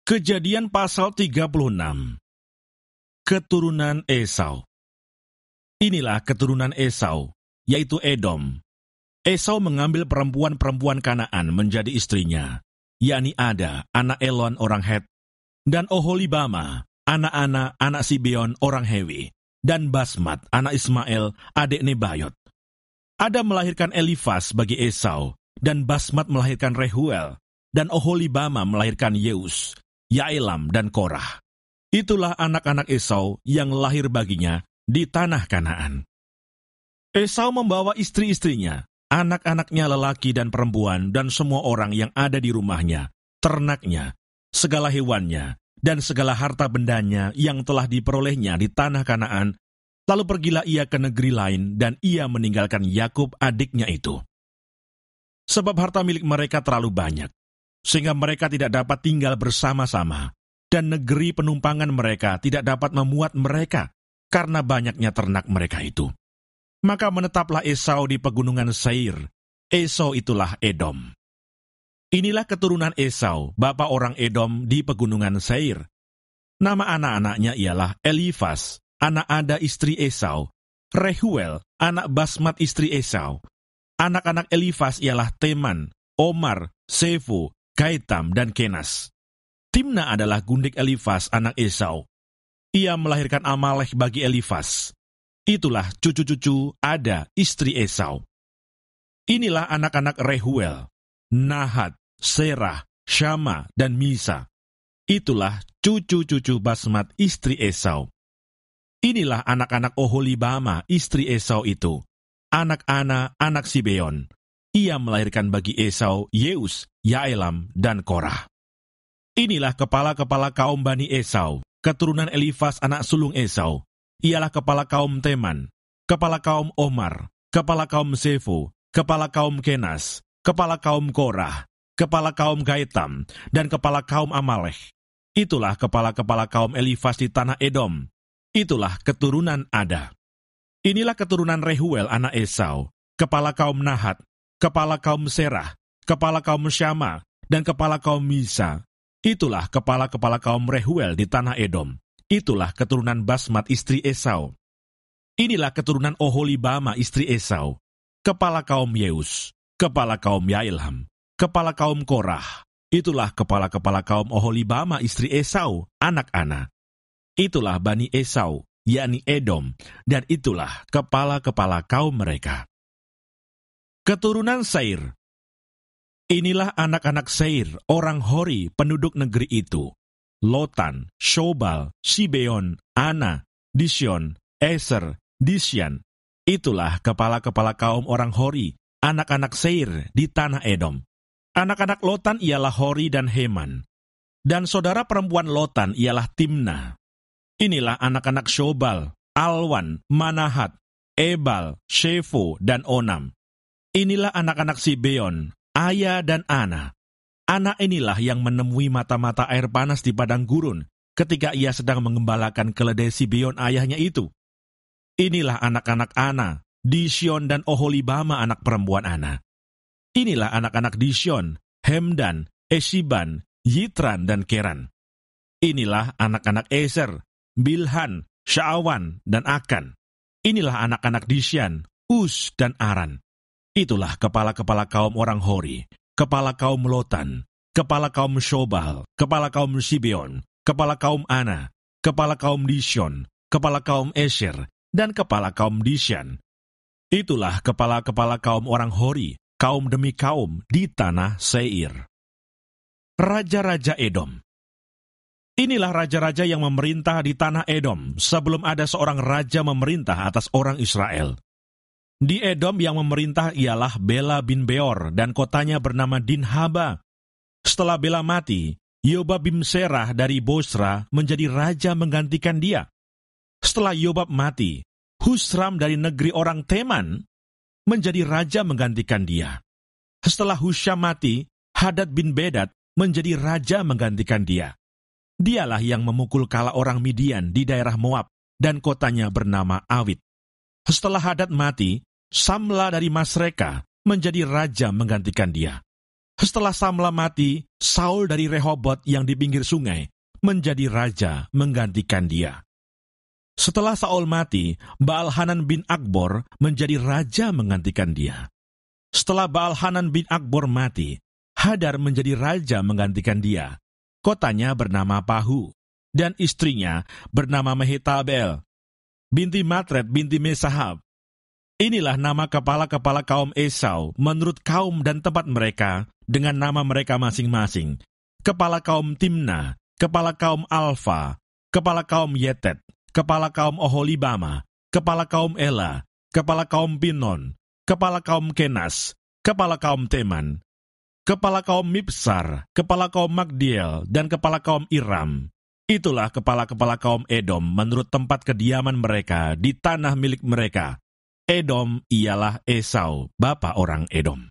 Kejadian pasal 36. Keturunan Esau. Inilah keturunan Esau, yaitu Edom. Esau mengambil perempuan-perempuan Kanaan menjadi istrinya, yakni Ada, anak Elon orang Het, dan Oholibama, anak Sibeon orang Hewi, dan Basmat, anak Ismael, adik Nebayot. Ada melahirkan Elifas bagi Esau, dan Basmat melahirkan Rehuel, dan Oholibama melahirkan Yeus, Yaelam, dan Korah. Itulah anak-anak Esau yang lahir baginya di tanah Kanaan. Esau membawa istri-istrinya, anak-anaknya lelaki dan perempuan, dan semua orang yang ada di rumahnya, ternaknya, segala hewannya, dan segala harta bendanya yang telah diperolehnya di tanah Kanaan. Lalu pergilah ia ke negeri lain, dan ia meninggalkan Yakub adiknya itu. Sebab harta milik mereka terlalu banyak, sehingga mereka tidak dapat tinggal bersama-sama, dan negeri penumpangan mereka tidak dapat memuat mereka, karena banyaknya ternak mereka itu. Maka menetaplah Esau di pegunungan Seir. Esau itulah Edom. Inilah keturunan Esau, bapa orang Edom di pegunungan Seir. Nama anak-anaknya ialah Elifas, anak Ada istri Esau, Rehuel, anak Basmat istri Esau. Anak-anak Elifas ialah Teman, Omar, Sefo, Gaitam, dan Kenas. Timna adalah gundik Elifas anak Esau. Ia melahirkan Amalek bagi Elifas. Itulah cucu-cucu Ada istri Esau. Inilah anak-anak Rehuel, Nahat, Serah, Syama, dan Misa. Itulah cucu-cucu Basmat istri Esau. Inilah anak-anak Oholibama istri Esau itu, anak Ana, anak Sibeon. Ia melahirkan bagi Esau Yeus, Yaelam, dan Korah. Inilah kepala-kepala kaum Bani Esau, keturunan Elifas anak sulung Esau. Ialah kepala kaum Teman, kepala kaum Omar, kepala kaum Sefo, kepala kaum Kenas, kepala kaum Korah, kepala kaum Gaitam, dan kepala kaum Amalek. Itulah kepala-kepala kaum Elifas di tanah Edom. Itulah keturunan Ada. Inilah keturunan Rehuel anak Esau, kepala kaum Nahat, kepala kaum Serah, kepala kaum Syama, dan kepala kaum Misa. Itulah kepala-kepala kaum Rehuel di tanah Edom. Itulah keturunan Basmat istri Esau. Inilah keturunan Oholibama istri Esau, kepala kaum Yeus, kepala kaum Yaelam, kepala kaum Korah. Itulah kepala-kepala kaum Oholibama istri Esau, anak Ana. Itulah Bani Esau, yakni Edom, dan itulah kepala-kepala kaum mereka. Keturunan Seir. Inilah anak-anak Seir, orang Hori, penduduk negeri itu. Lotan, Shobal, Sibeon, Ana, Disyon, Eser, Disyan. Itulah kepala-kepala kaum orang Hori, anak-anak Seir di tanah Edom. Anak-anak Lotan ialah Hori dan Heman. Dan saudara perempuan Lotan ialah Timna. Inilah anak-anak Shobal, Alwan, Manahat, Ebal, Shefo, dan Onam. Inilah anak-anak Sibeon, Aya dan Ana. Anak inilah yang menemui mata-mata air panas di padang gurun ketika ia sedang mengembalakan keledai Sibeon ayahnya itu. Inilah anak-anak Ana, Disyon, dan Oholibama anak perempuan Ana. Inilah anak-anak Disyon, Hemdan, Eshiban, Yitran, dan Keran. Inilah anak-anak Eser, Bilhan, Sya'awan, dan Akan. Inilah anak-anak Disyan, Us, dan Aran. Itulah kepala-kepala kaum orang Hori, kepala kaum Lotan, kepala kaum Shobal, kepala kaum Sibeon, kepala kaum Ana, kepala kaum Disyon, kepala kaum Esher, dan kepala kaum Disyan. Itulah kepala-kepala kaum orang Hori, kaum demi kaum di tanah Seir. Raja-raja Edom. Inilah raja-raja yang memerintah di tanah Edom sebelum ada seorang raja memerintah atas orang Israel. Di Edom yang memerintah ialah Bela bin Beor dan kotanya bernama Dinhaba. Setelah Bela mati, Yobab bin Serah dari Bosra menjadi raja menggantikan dia. Setelah Yobab mati, Husram dari negeri orang Teman menjadi raja menggantikan dia. Setelah Husham mati, Hadad bin Bedad menjadi raja menggantikan dia. Dialah yang memukul kala orang Midian di daerah Moab dan kotanya bernama Awit. Setelah Hadad mati, Samla dari Masreka menjadi raja menggantikan dia. Setelah Samla mati, Saul dari Rehobot yang di pinggir sungai menjadi raja menggantikan dia. Setelah Saul mati, Baal-Hanan bin Akbor menjadi raja menggantikan dia. Setelah Baal-Hanan bin Akbor mati, Hadar menjadi raja menggantikan dia. Kotanya bernama Pahu, dan istrinya bernama Mehetabel, binti Matred binti Mesahab. Inilah nama kepala-kepala kaum Esau menurut kaum dan tempat mereka dengan nama mereka masing-masing. Kepala kaum Timna, kepala kaum Alfa, kepala kaum Yetet, kepala kaum Oholibama, kepala kaum Ela, kepala kaum Pinon, kepala kaum Kenas, kepala kaum Teman, kepala kaum Mibsar, kepala kaum Magdiel, dan kepala kaum Iram. Itulah kepala-kepala kaum Edom menurut tempat kediaman mereka di tanah milik mereka. Edom ialah Esau, bapa orang Edom.